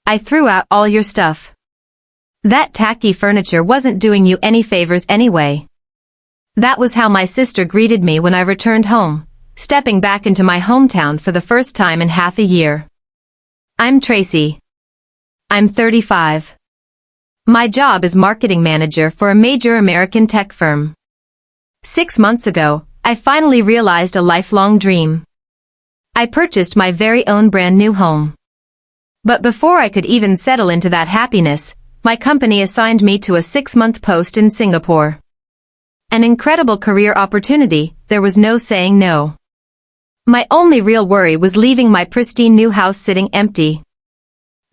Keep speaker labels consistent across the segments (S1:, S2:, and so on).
S1: I threw out all your stuff. That tacky furniture wasn't doing you any favors anyway. That was how my sister greeted me when I returned home, stepping back into my hometown for the first time in half a year. I'm Tracy. I'm 35. My job is marketing manager for a major American tech firm. 6 months ago, I finally realized a lifelong dream. I purchased my very own brand new home. But before I could even settle into that happiness, my company assigned me to a 6-month post in Singapore. An incredible career opportunity, there was no saying no. My only real worry was leaving my pristine new house sitting empty.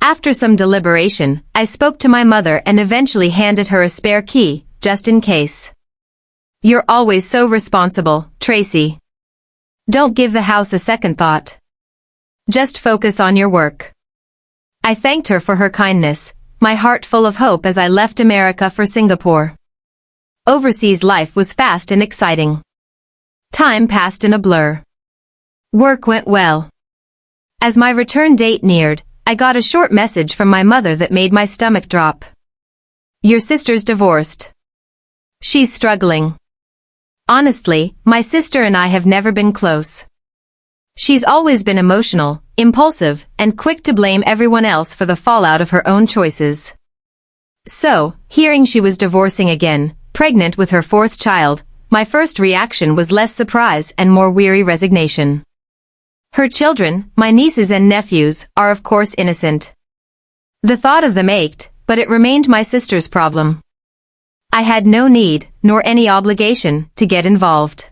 S1: After some deliberation, I spoke to my mother and eventually handed her a spare key, just in case. You're always so responsible, Tracy. Don't give the house a second thought. Just focus on your work. I thanked her for her kindness, my heart full of hope as I left America for Singapore. Overseas life was fast and exciting. Time passed in a blur. Work went well. As my return date neared, I got a short message from my mother that made my stomach drop. Your sister's divorced. She's struggling. Honestly, my sister and I have never been close. She's always been emotional, impulsive, and quick to blame everyone else for the fallout of her own choices. So, hearing she was divorcing again, pregnant with her 4th child, my first reaction was less surprise and more weary resignation. Her children, my nieces and nephews, are of course innocent. The thought of them ached, but it remained my sister's problem. I had no need, nor any obligation, to get involved.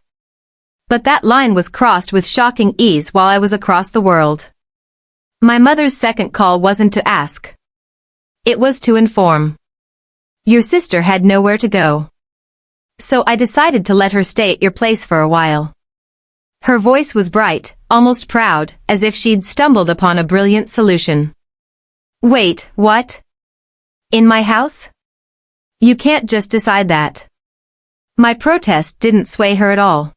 S1: But that line was crossed with shocking ease while I was across the world. My mother's second call wasn't to ask. It was to inform. Your sister had nowhere to go. So I decided to let her stay at your place for a while. Her voice was bright, almost proud, as if she'd stumbled upon a brilliant solution. Wait, what? In my house? You can't just decide that. My protest didn't sway her at all.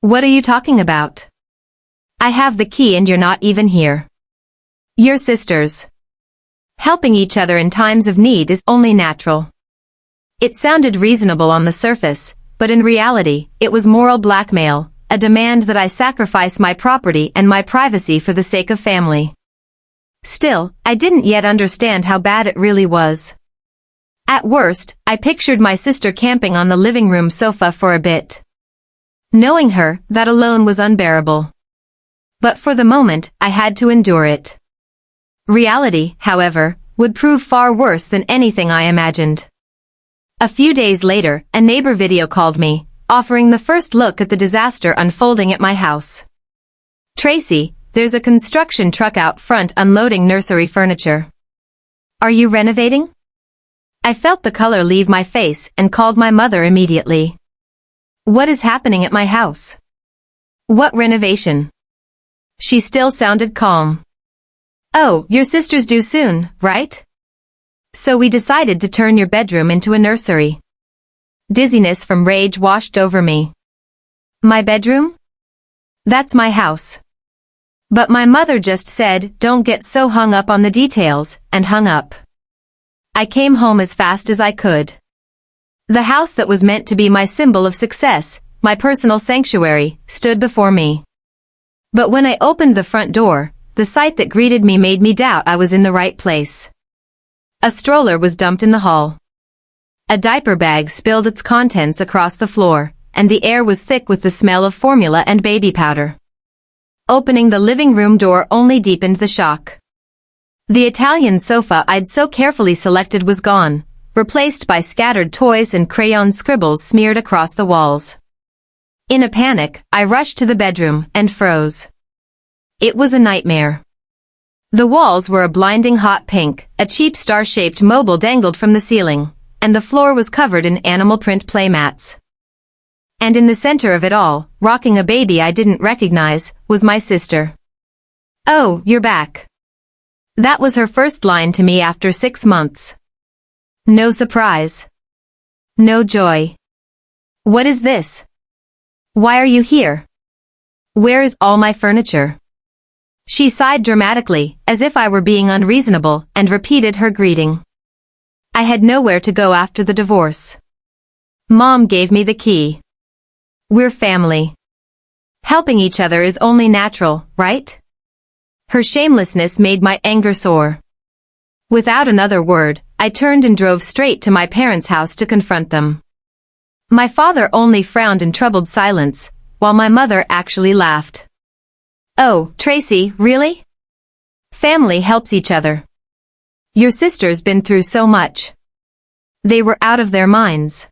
S1: What are you talking about? I have the key and you're not even here. You're sisters. Helping each other in times of need is only natural. It sounded reasonable on the surface, but in reality, it was moral blackmail, a demand that I sacrifice my property and my privacy for the sake of family. Still, I didn't yet understand how bad it really was. At worst, I pictured my sister camping on the living room sofa for a bit. Knowing her, that alone was unbearable. But for the moment, I had to endure it. Reality, however, would prove far worse than anything I imagined. A few days later, a neighbor video called me, offering the first look at the disaster unfolding at my house. Tracy, there's a construction truck out front unloading nursery furniture. Are you renovating? I felt the color leave my face and called my mother immediately. What is happening at my house? What renovation? She still sounded calm. Oh, your sister's due soon, right? So we decided to turn your bedroom into a nursery. Dizziness from rage washed over me. My bedroom? That's my house. But my mother just said, don't get so hung up on the details, and hung up. I came home as fast as I could. The house that was meant to be my symbol of success, my personal sanctuary, stood before me. But when I opened the front door, the sight that greeted me made me doubt I was in the right place. A stroller was dumped in the hall. A diaper bag spilled its contents across the floor, and the air was thick with the smell of formula and baby powder. Opening the living room door only deepened the shock. The Italian sofa I'd so carefully selected was gone, replaced by scattered toys and crayon scribbles smeared across the walls. In a panic, I rushed to the bedroom and froze. It was a nightmare. The walls were a blinding hot pink, a cheap star-shaped mobile dangled from the ceiling, and the floor was covered in animal print playmats. And in the center of it all, rocking a baby I didn't recognize, was my sister. Oh, you're back. That was her first line to me after 6 months. No surprise. No joy. What is this? Why are you here? Where is all my furniture? She sighed dramatically, as if I were being unreasonable, and repeated her greeting. I had nowhere to go after the divorce. Mom gave me the key. We're family. Helping each other is only natural, right? Her shamelessness made my anger soar. Without another word, I turned and drove straight to my parents' house to confront them. My father only frowned in troubled silence, while my mother actually laughed. Oh, Tracy, really? Family helps each other. Your sister's been through so much. They were out of their minds.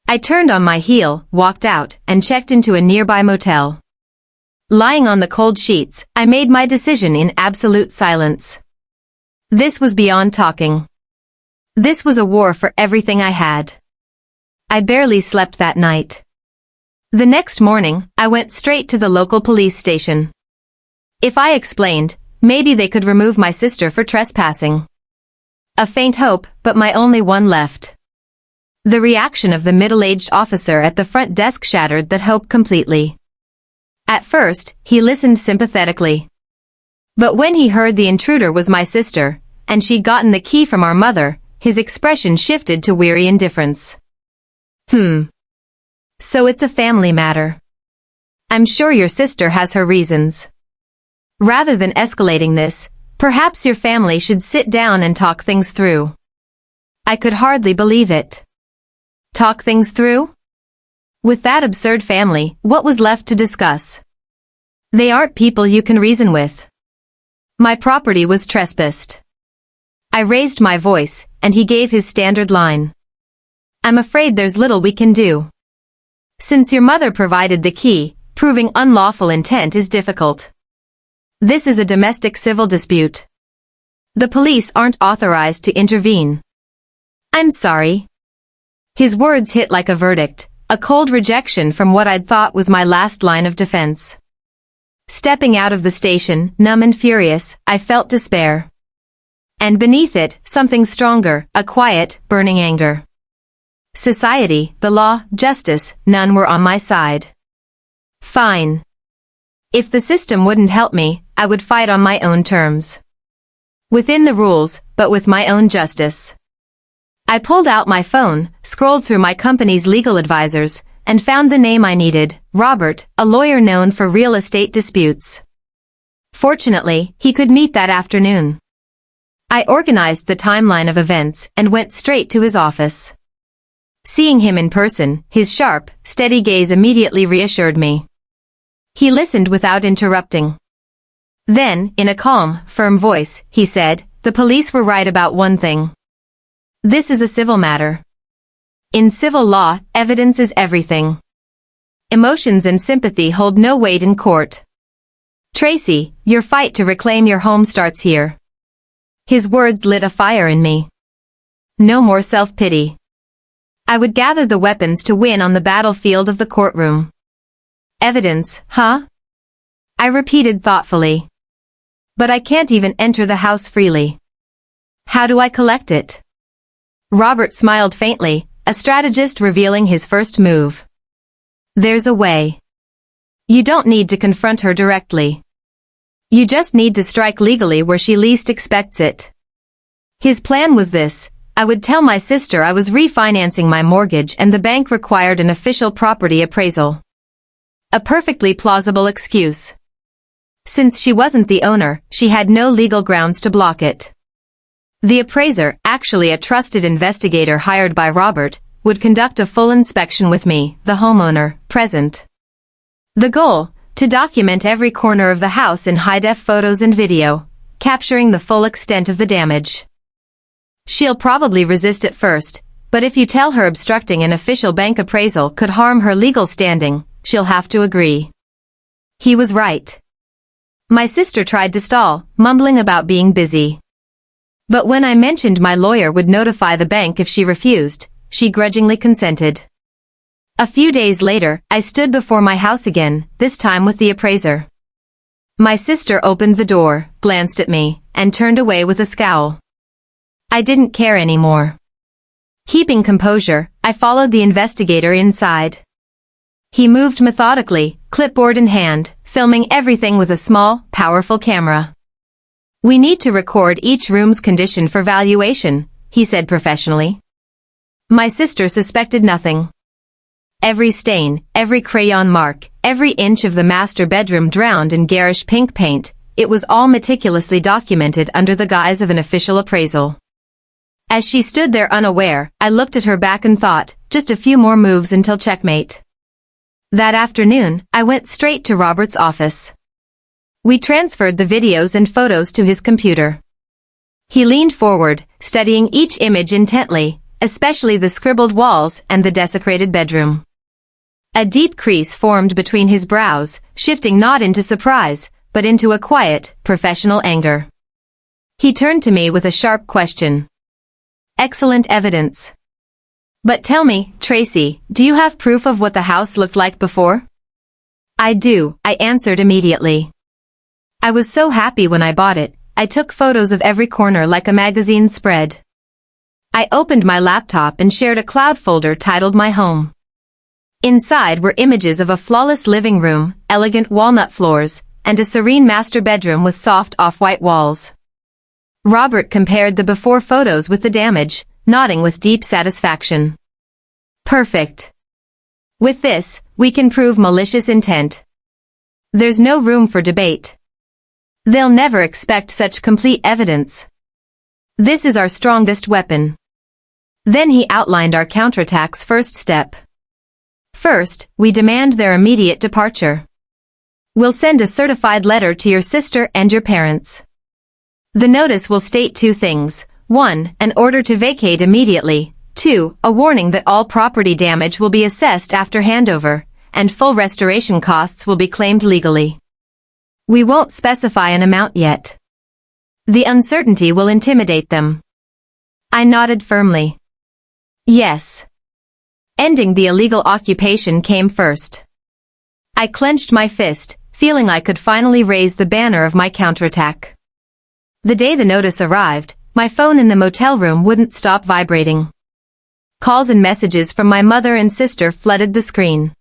S1: I turned on my heel, walked out, and checked into a nearby motel. Lying on the cold sheets, I made my decision in absolute silence. This was beyond talking. This was a war for everything I had. I barely slept that night. The next morning, I went straight to the local police station. If I explained, maybe they could remove my sister for trespassing. A faint hope, but my only one left. The reaction of the middle-aged officer at the front desk shattered that hope completely. At first, he listened sympathetically. But when he heard the intruder was my sister, and she'd gotten the key from our mother, his expression shifted to weary indifference. So it's a family matter. I'm sure your sister has her reasons. Rather than escalating this, perhaps your family should sit down and talk things through. I could hardly believe it. Talk things through? With that absurd family, what was left to discuss? They aren't people you can reason with. My property was trespassed. I raised my voice, and he gave his standard line. I'm afraid there's little we can do. Since your mother provided the key, proving unlawful intent is difficult. This is a domestic civil dispute. The police aren't authorized to intervene. I'm sorry. His words hit like a verdict, a cold rejection from what I'd thought was my last line of defense. Stepping out of the station, numb and furious, I felt despair. And beneath it, something stronger, a quiet, burning anger. Society, the law, justice, none were on my side. Fine. If the system wouldn't help me, I would fight on my own terms. Within the rules, but with my own justice. I pulled out my phone, scrolled through my company's legal advisors, and found the name I needed, Robert, a lawyer known for real estate disputes. Fortunately, he could meet that afternoon. I organized the timeline of events and went straight to his office. Seeing him in person, his sharp, steady gaze immediately reassured me. He listened without interrupting. Then, in a calm, firm voice, he said, "The police were right about one thing. This is a civil matter. In civil law, evidence is everything. Emotions and sympathy hold no weight in court. Tracy, your fight to reclaim your home starts here." His words lit a fire in me. No more self-pity. I would gather the weapons to win on the battlefield of the courtroom. Evidence, huh? I repeated thoughtfully. But I can't even enter the house freely. How do I collect it? Robert smiled faintly, a strategist revealing his first move. There's a way. You don't need to confront her directly. You just need to strike legally where she least expects it. His plan was this: I would tell my sister I was refinancing my mortgage and the bank required an official property appraisal. A perfectly plausible excuse. Since she wasn't the owner, she had no legal grounds to block it. The appraiser, actually a trusted investigator hired by Robert, would conduct a full inspection with me, the homeowner, present. The goal: to document every corner of the house in high-def photos and video, capturing the full extent of the damage. She'll probably resist at first, but if you tell her obstructing an official bank appraisal could harm her legal standing, she'll have to agree. He was right. My sister tried to stall, mumbling about being busy. But when I mentioned my lawyer would notify the bank if she refused, she grudgingly consented. A few days later, I stood before my house again, this time with the appraiser. My sister opened the door, glanced at me, and turned away with a scowl. I didn't care anymore. Keeping composure, I followed the investigator inside. He moved methodically, clipboard in hand, filming everything with a small, powerful camera. "We need to record each room's condition for valuation," he said professionally. My sister suspected nothing. Every stain, every crayon mark, every inch of the master bedroom drowned in garish pink paint, it was all meticulously documented under the guise of an official appraisal. As she stood there unaware, I looked at her back and thought, just a few more moves until checkmate. That afternoon, I went straight to Robert's office. We transferred the videos and photos to his computer. He leaned forward, studying each image intently, especially the scribbled walls and the desecrated bedroom. A deep crease formed between his brows, shifting not into surprise, but into a quiet, professional anger. He turned to me with a sharp question. "Excellent evidence. But tell me, Tracy, do you have proof of what the house looked like before?" "I do," I answered immediately. "I was so happy when I bought it, I took photos of every corner like a magazine spread." I opened my laptop and shared a cloud folder titled My Home. Inside were images of a flawless living room, elegant walnut floors, and a serene master bedroom with soft off-white walls. Robert compared the before photos with the damage, nodding with deep satisfaction. "Perfect. With this, we can prove malicious intent. There's no room for debate. They'll never expect such complete evidence. This is our strongest weapon." Then he outlined our counterattack's first step. "First, we demand their immediate departure. We'll send a certified letter to your sister and your parents. The notice will state two things: 1, an order to vacate immediately, 2, a warning that all property damage will be assessed after handover, and full restoration costs will be claimed legally. We won't specify an amount yet. The uncertainty will intimidate them." I nodded firmly. Yes. Ending the illegal occupation came first. I clenched my fist, feeling I could finally raise the banner of my counterattack. The day the notice arrived, my phone in the motel room wouldn't stop vibrating. Calls and messages from my mother and sister flooded the screen.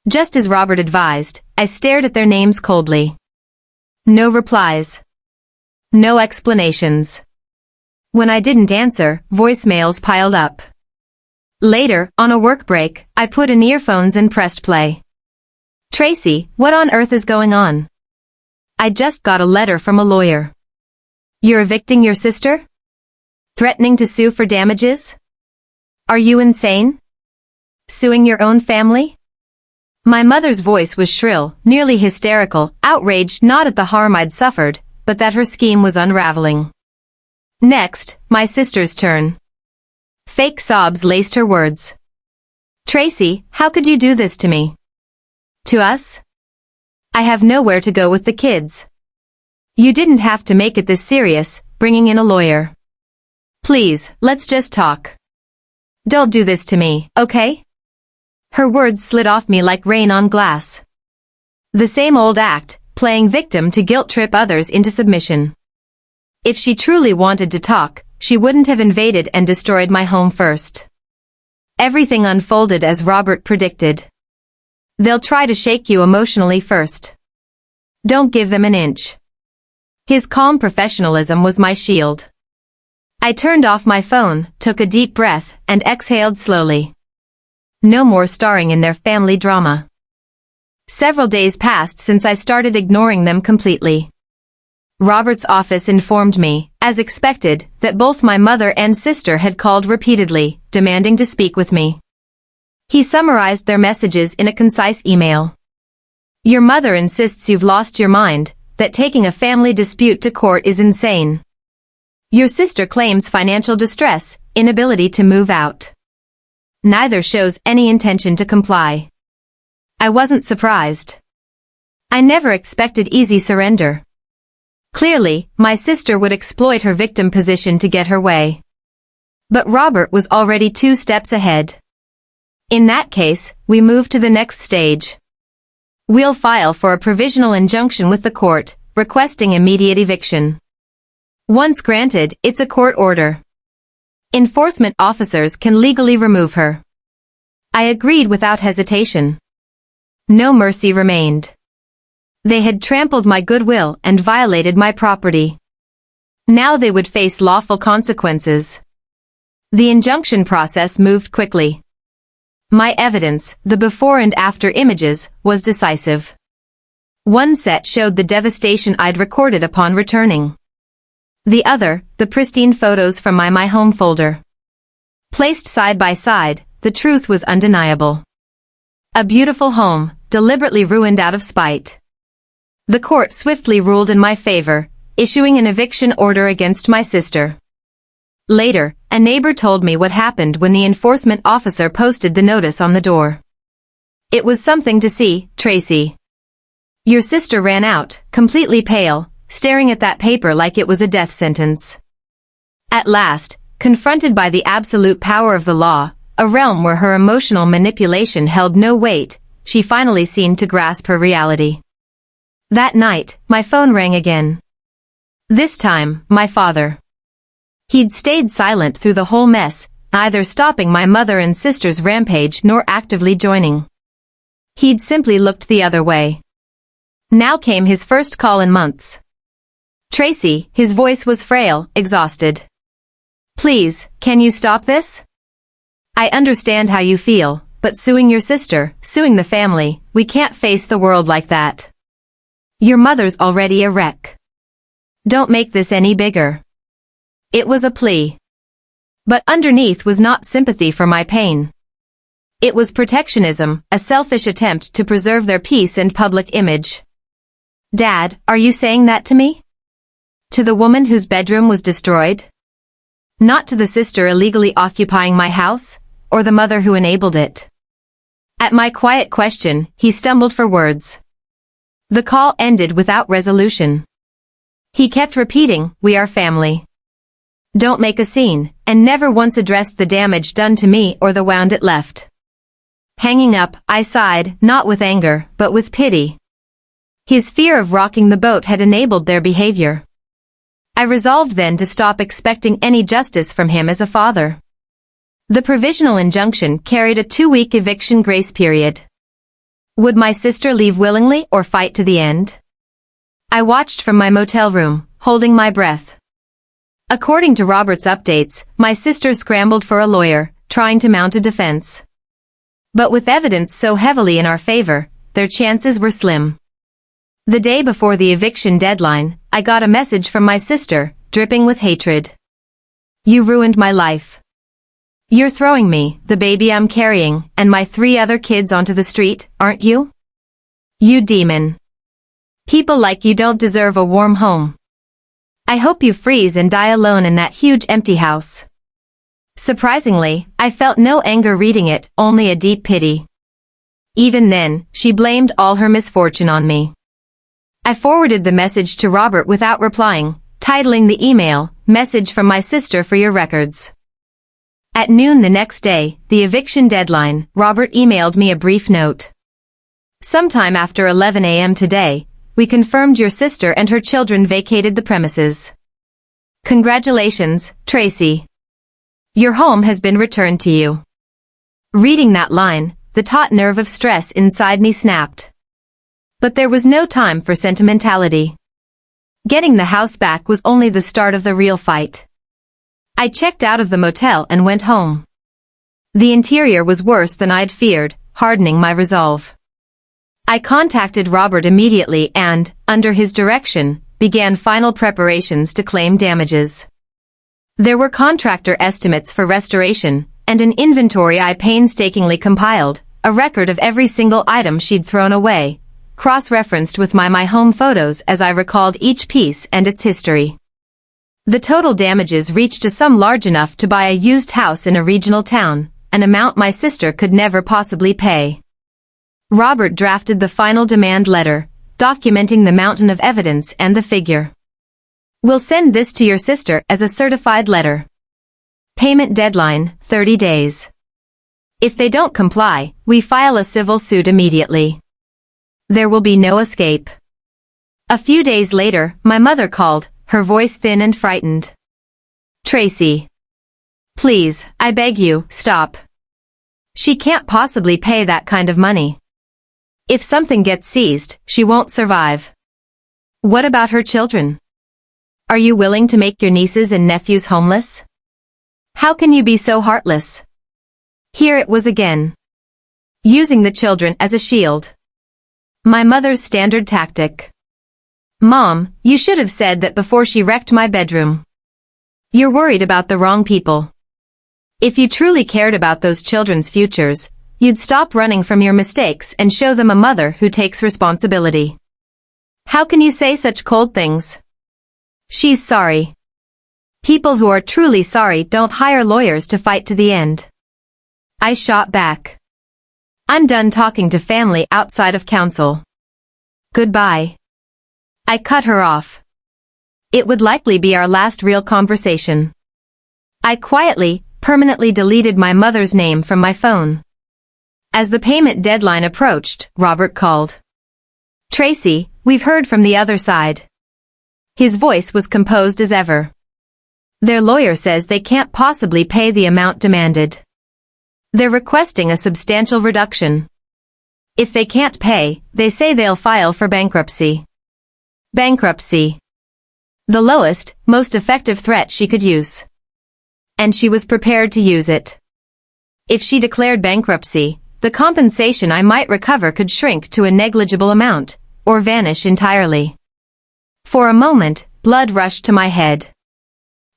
S1: Just as Robert advised, I stared at their names coldly. No replies. No explanations. When I didn't answer, voicemails piled up. Later, on a work break, I put in earphones and pressed play. "Tracy, what on earth is going on? I just got a letter from a lawyer. You're evicting your sister? Threatening to sue for damages? Are you insane? Suing your own family?" My mother's voice was shrill, nearly hysterical, outraged not at the harm I'd suffered, but that her scheme was unraveling. Next, my sister's turn. Fake sobs laced her words. "Tracy, how could you do this to me? To us? I have nowhere to go with the kids. You didn't have to make it this serious, bringing in a lawyer. Please, let's just talk. Don't do this to me, okay?" Her words slid off me like rain on glass. The same old act, playing victim to guilt-trip others into submission. If she truly wanted to talk, she wouldn't have invaded and destroyed my home first. Everything unfolded as Robert predicted. They'll try to shake you emotionally first. Don't give them an inch. His calm professionalism was my shield. I turned off my phone, took a deep breath, and exhaled slowly. No more starring in their family drama. Several days passed since I started ignoring them completely. Robert's office informed me, as expected, that both my mother and sister had called repeatedly, demanding to speak with me. He summarized their messages in a concise email. "Your mother insists you've lost your mind, that taking a family dispute to court is insane. Your sister claims financial distress, inability to move out. Neither shows any intention to comply." I wasn't surprised. I never expected easy surrender. Clearly, my sister would exploit her victim position to get her way. But Robert was already 2 steps ahead. In that case, we moved to the next stage. We'll file for a provisional injunction with the court, requesting immediate eviction. Once granted, it's a court order. Enforcement officers can legally remove her. I agreed without hesitation. No mercy remained. They had trampled my goodwill and violated my property. Now they would face lawful consequences. The injunction process moved quickly. My evidence, the before and after images, was decisive. One set showed the devastation I'd recorded upon returning. The other, the pristine photos from my home folder. Placed side by side, the truth was undeniable. A beautiful home, deliberately ruined out of spite. The court swiftly ruled in my favor, issuing an eviction order against my sister. Later, a neighbor told me what happened when the enforcement officer posted the notice on the door. It was something to see, Tracy. Your sister ran out, completely pale, staring at that paper like it was a death sentence. At last, confronted by the absolute power of the law, a realm where her emotional manipulation held no weight, she finally seemed to grasp her reality. That night, my phone rang again. This time, my father. He'd stayed silent through the whole mess, neither stopping my mother and sister's rampage nor actively joining. He'd simply looked the other way. Now came his first call in months. Tracy, his voice was frail, exhausted. Please, can you stop this? I understand how you feel, but suing your sister, suing the family, we can't face the world like that. Your mother's already a wreck. Don't make this any bigger. It was a plea. But underneath was not sympathy for my pain. It was protectionism, a selfish attempt to preserve their peace and public image. Dad, are you saying that to me? To the woman whose bedroom was destroyed? Not to the sister illegally occupying my house, or the mother who enabled it. At my quiet question, he stumbled for words. The call ended without resolution. He kept repeating, we are family. Don't make a scene, and never once addressed the damage done to me or the wound it left. Hanging up, I sighed, not with anger, but with pity. His fear of rocking the boat had enabled their behavior. I resolved then to stop expecting any justice from him as a father. The provisional injunction carried a 2-week eviction grace period. Would my sister leave willingly or fight to the end? I watched from my motel room, holding my breath. According to Robert's updates, my sister scrambled for a lawyer, trying to mount a defense. But with evidence so heavily in our favor, their chances were slim. The day before the eviction deadline, I got a message from my sister, dripping with hatred. You ruined my life. You're throwing me, the baby I'm carrying, and my 3 other kids onto the street, aren't you? You demon. People like you don't deserve a warm home. I hope you freeze and die alone in that huge empty house. Surprisingly, I felt no anger reading it, only a deep pity. Even then, she blamed all her misfortune on me. I forwarded the message to Robert without replying, titling the email, Message from my sister for your records. At noon the next day, the eviction deadline, Robert emailed me a brief note. Sometime after 11 a.m. today, we confirmed your sister and her children vacated the premises. Congratulations, Tracy. Your home has been returned to you. Reading that line, the taut nerve of stress inside me snapped. But there was no time for sentimentality. Getting the house back was only the start of the real fight. I checked out of the motel and went home. The interior was worse than I'd feared, hardening my resolve. I contacted Robert immediately and, under his direction, began final preparations to claim damages. There were contractor estimates for restoration, and an inventory I painstakingly compiled, a record of every single item she'd thrown away, cross-referenced with my home photos as I recalled each piece and its history. The total damages reached a sum large enough to buy a used house in a regional town, an amount my sister could never possibly pay. Robert drafted the final demand letter, documenting the mountain of evidence and the figure. We'll send this to your sister as a certified letter. Payment deadline, 30 days. If they don't comply, we file a civil suit immediately. There will be no escape. A few days later, my mother called, her voice thin and frightened. Tracy. Please, I beg you, stop. She can't possibly pay that kind of money. If something gets seized, she won't survive. What about her children? Are you willing to make your nieces and nephews homeless? How can you be so heartless? Here it was again. Using the children as a shield. My mother's standard tactic. Mom, you should have said that before she wrecked my bedroom. You're worried about the wrong people. If you truly cared about those children's futures, you'd stop running from your mistakes and show them a mother who takes responsibility. How can you say such cold things? She's sorry. People who are truly sorry don't hire lawyers to fight to the end. I shot back. I'm done talking to family outside of counsel. Goodbye. I cut her off. It would likely be our last real conversation. I quietly, permanently deleted my mother's name from my phone. As the payment deadline approached, Robert called. Tracy, we've heard from the other side. His voice was composed as ever. Their lawyer says they can't possibly pay the amount demanded. They're requesting a substantial reduction. If they can't pay, they say they'll file for bankruptcy. Bankruptcy. The lowest, most effective threat she could use. And she was prepared to use it. If she declared bankruptcy, the compensation I might recover could shrink to a negligible amount, or vanish entirely. For a moment, blood rushed to my head.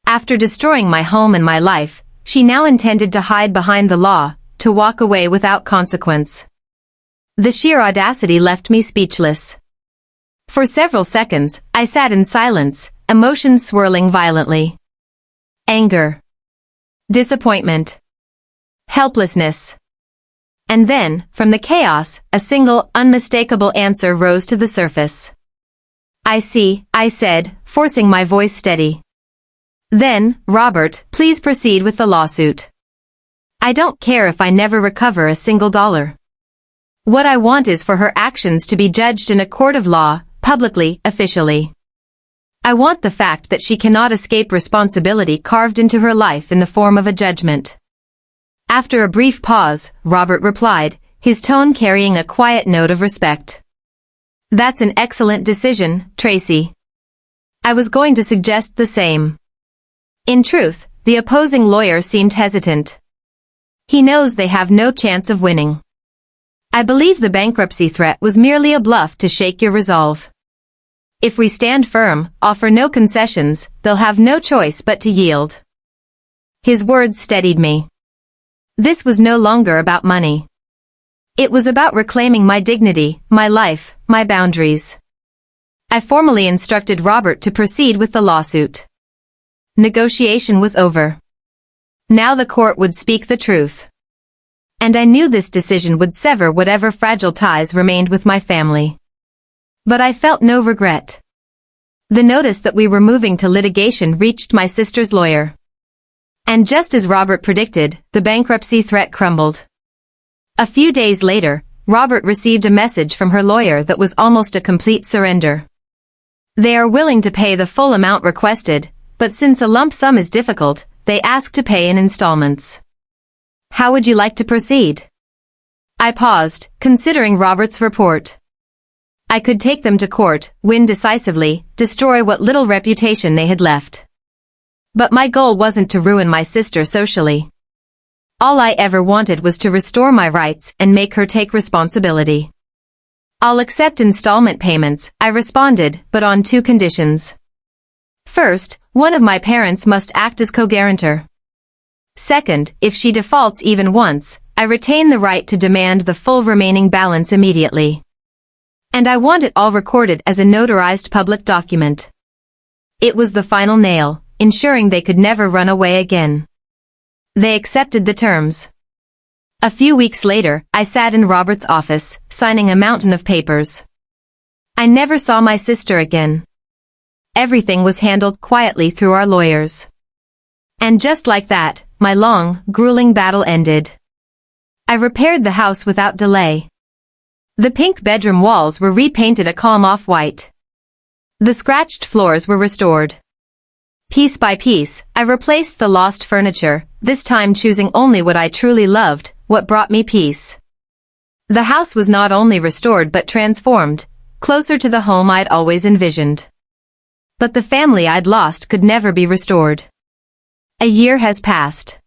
S1: After destroying my home and my life, she now intended to hide behind the law, to walk away without consequence. The sheer audacity left me speechless. For several seconds, I sat in silence, emotions swirling violently. Anger. Disappointment. Helplessness. And then, from the chaos, a single, unmistakable answer rose to the surface. I see, I said, forcing my voice steady. Then, Robert, please proceed with the lawsuit. I don't care if I never recover a single dollar. What I want is for her actions to be judged in a court of law, publicly, officially. I want the fact that she cannot escape responsibility carved into her life in the form of a judgment. After a brief pause, Robert replied, his tone carrying a quiet note of respect. That's an excellent decision, Tracy. I was going to suggest the same. In truth, the opposing lawyer seemed hesitant. He knows they have no chance of winning. I believe the bankruptcy threat was merely a bluff to shake your resolve. If we stand firm, offer no concessions, they'll have no choice but to yield. His words steadied me. This was no longer about money. It was about reclaiming my dignity, my life, my boundaries. I formally instructed Robert to proceed with the lawsuit. Negotiation was over. Now the court would speak the truth. And I knew this decision would sever whatever fragile ties remained with my family. But I felt no regret. The notice that we were moving to litigation reached my sister's lawyer. And just as Robert predicted, the bankruptcy threat crumbled. A few days later, Robert received a message from her lawyer that was almost a complete surrender. They are willing to pay the full amount requested, but since a lump sum is difficult, they ask to pay in installments. How would you like to proceed? I paused, considering Robert's report. I could take them to court, win decisively, destroy what little reputation they had left. But my goal wasn't to ruin my sister socially. All I ever wanted was to restore my rights and make her take responsibility. I'll accept installment payments, I responded, but on two conditions. First, one of my parents must act as co-guarantor. Second, if she defaults even once, I retain the right to demand the full remaining balance immediately. And I want it all recorded as a notarized public document. It was the final nail, ensuring they could never run away again. They accepted the terms. A few weeks later, I sat in Robert's office, signing a mountain of papers. I never saw my sister again. Everything was handled quietly through our lawyers. And just like that, my long, grueling battle ended. I repaired the house without delay. The pink bedroom walls were repainted a calm off-white. The scratched floors were restored. Piece by piece, I replaced the lost furniture, this time choosing only what I truly loved, what brought me peace. The house was not only restored but transformed, closer to the home I'd always envisioned. But the family I'd lost could never be restored. A year has passed.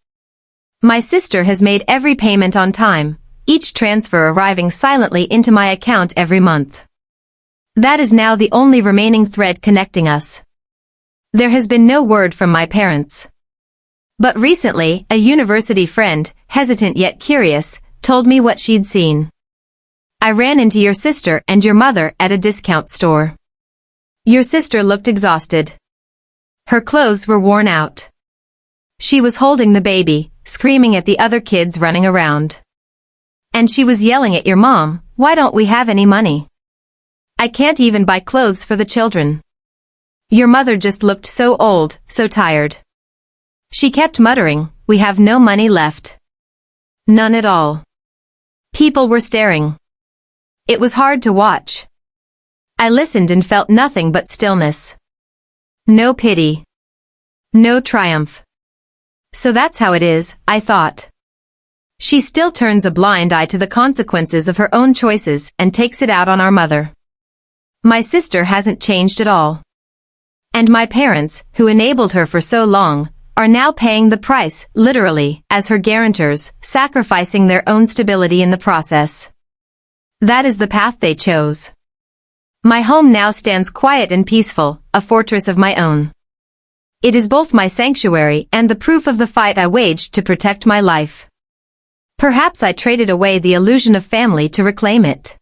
S1: My sister has made every payment on time, each transfer arriving silently into my account every month. That is now the only remaining thread connecting us. There has been no word from my parents. But recently, a university friend, hesitant yet curious, told me what she'd seen. I ran into your sister and your mother at a discount store. Your sister looked exhausted. Her clothes were worn out. She was holding the baby, screaming at the other kids running around. And she was yelling at your mom, "Why don't we have any money? I can't even buy clothes for the children." Your mother just looked so old, so tired. She kept muttering, "We have no money left." None at all. People were staring. It was hard to watch. I listened and felt nothing but stillness. No pity. No triumph. So that's how it is, I thought. She still turns a blind eye to the consequences of her own choices and takes it out on our mother. My sister hasn't changed at all. And my parents, who enabled her for so long, are now paying the price, literally, as her guarantors, sacrificing their own stability in the process. That is the path they chose. My home now stands quiet and peaceful, a fortress of my own. It is both my sanctuary and the proof of the fight I waged to protect my life. Perhaps I traded away the illusion of family to reclaim it.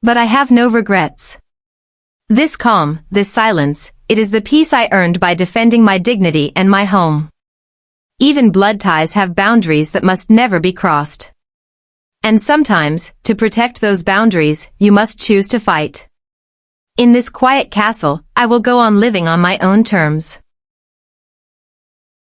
S1: But I have no regrets. This calm, this silence, it is the peace I earned by defending my dignity and my home. Even blood ties have boundaries that must never be crossed. And sometimes, to protect those boundaries, you must choose to fight. In this quiet castle, I will go on living on my own terms.